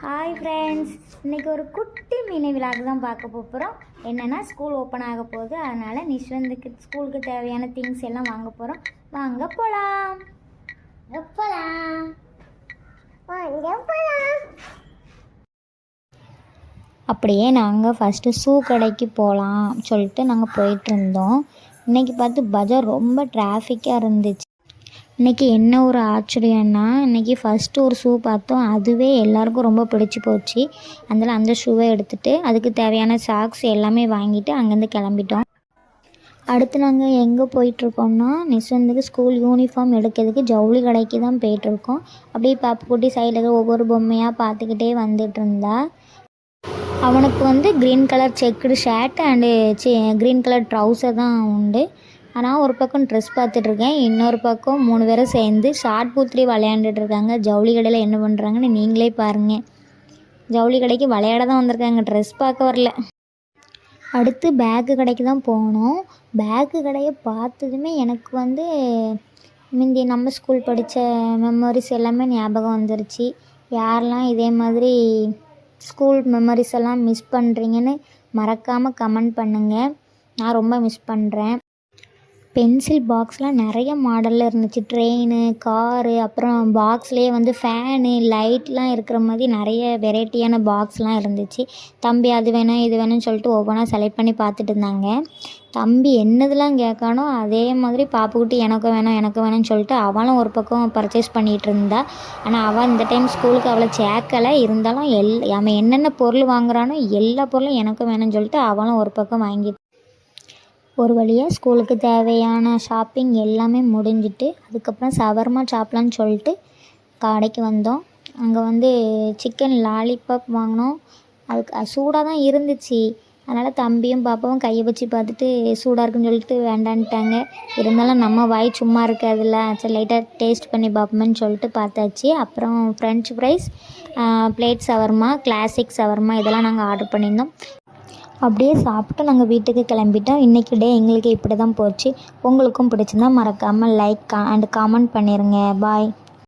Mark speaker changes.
Speaker 1: Hi friends, இன்றைக்கி ஒரு குட்டி மினி விலாக் தான் பார்க்க போகிறோம். என்னென்னா ஸ்கூல் ஓப்பன் ஆக போகுது, அதனால் நிஷ்வந்துக்கு ஸ்கூலுக்கு தேவையான திங்ஸ் எல்லாம் வாங்க போகிறோம். வாங்க போகலாம். அப்படியே நாங்கள் ஃபஸ்ட்டு ஷூ கடைக்கு போகலாம் சொல்லிட்டு நாங்கள் போயிட்டுருந்தோம். இன்றைக்கி பார்த்து பஜார் ரொம்ப டிராஃபிக்காக இருந்துச்சு. இன்றைக்கி என்ன ஒரு ஆச்சரியன்னா, இன்றைக்கி ஃபஸ்ட்டு ஒரு ஷூ பார்த்தோம். அதுவே எல்லாேருக்கும் ரொம்ப பிடிச்சி போச்சு. அதனால் அந்த ஷூவை எடுத்துகிட்டு அதுக்கு தேவையான சாக்ஸ் எல்லாமே வாங்கிட்டு அங்கேருந்து கிளம்பிட்டோம். அடுத்து நாங்கள் எங்கே போயிட்டுருக்கோம்னா, நிஷ்வந்துக்கு ஸ்கூல் யூனிஃபார்ம் எடுக்கிறதுக்கு ஜவுளி கடைக்கு தான் போயிட்டுருக்கோம். அப்படியே பாப்புக்குட்டி சைடில் ஒவ்வொரு பொம்மையாக பார்த்துக்கிட்டே வந்துட்டு இருந்தா. அவனுக்கு green colour checked shirt and green colour trouser தான் உண்டு. ஆனால் ஒரு பக்கம் ட்ரெஸ் பார்த்துட்ருக்கேன், இன்னொரு பக்கம் 3 பேரும் சேர்ந்து ஷார்ட் பூத்ரி விளையாண்டுட்ருக்காங்க. ஜவுளி கடையில் என்ன பண்ணுறாங்கன்னு நீங்களே பாருங்கள். ஜவுளி கடைக்கு விளையாட தான் வந்திருக்காங்க, ட்ரெஸ் பார்க்க வரல. அடுத்து பேக்கு கடைக்கு தான் போனோம். பேக்கு கடையை பார்த்ததுமே எனக்கு முந்தி நம்ம ஸ்கூல் படித்த மெமரிஸ் எல்லாமே ஞாபகம் வந்துருச்சு. யாரெல்லாம் இதே மாதிரி ஸ்கூல் மெமரிஸ் எல்லாம் மிஸ் பண்ணுறீங்கன்னு மறக்காமல் கமெண்ட் பண்ணுங்கள். நான் ரொம்ப மிஸ் பண்ணுறேன். பென்சில் பாக்ஸ்லாம் நிறைய மாடலில் இருந்துச்சு. ட்ரெயின், காரு, அப்புறம் பாக்ஸ்லேயே ஃபேனு, லைட்லாம் இருக்கிற மாதிரி நிறைய வெரைட்டியான பாக்ஸ்லாம் இருந்துச்சு. தம்பி அது வேணும் இது வேணும்னு சொல்லிட்டு ஒவ்வொன்றா செலக்ட் பண்ணி பார்த்துட்டு இருந்தாங்க. தம்பி என்னதெல்லாம் கேட்கானோ அதே மாதிரி பாப்புக்குட்டி எனக்கு வேணும்னு சொல்லிட்டு அவளும் ஒரு பக்கம் பர்ச்சேஸ் பண்ணிகிட்டு இருந்தா. ஆனால் அவள் இந்த டைம் ஸ்கூலுக்கு அவளை சேர்க்கலை. இருந்தாலும் அவன் என்னென்ன பொருள் வாங்குறானோ எல்லா பொருளும் எனக்கு வேணும்னு சொல்லிட்டு அவளும் ஒரு பக்கம் வாங்கிட்டு ஒரு வழியாக ஸ்கூலுக்கு தேவையான ஷாப்பிங் எல்லாமே முடிஞ்சிட்டு அதுக்கப்புறம் ஷவர்மா சாப்பிட்லான்னு சொல்லிட்டு கடைக்கு வந்தோம். அங்கே சிக்கன் லாலிபாப் வாங்கினோம். அதுக்கு சூடாக தான் இருந்துச்சு. அதனால் தம்பியும் பாப்பாவும் கையை வச்சு பார்த்துட்டு சூடாக இருக்குன்னு சொல்லிட்டு வேண்டான்ட்டாங்க. இருந்தாலும் நம்ம வாய் சும்மா இருக்காதுல்ல, சரி லைட்டாக டேஸ்ட் பண்ணி பார்ப்போம்னு சொல்லிட்டு பார்த்தாச்சு. அப்புறம் french fries, plate shawarma, classic shawarma இதெல்லாம் நாங்கள் ஆர்டர் பண்ணியிருந்தோம். அப்படியே சாப்பிட்டு நாங்கள் வீட்டுக்கு கிளம்பிட்டோம். இன்றைக்கி டே எங்களுக்கு இப்படி தான் போச்சு. உங்களுக்கும் பிடிச்சிருந்தா மறக்காமல் லைக் அண்ட் காமெண்ட் பண்ணிடுங்க. பாய்.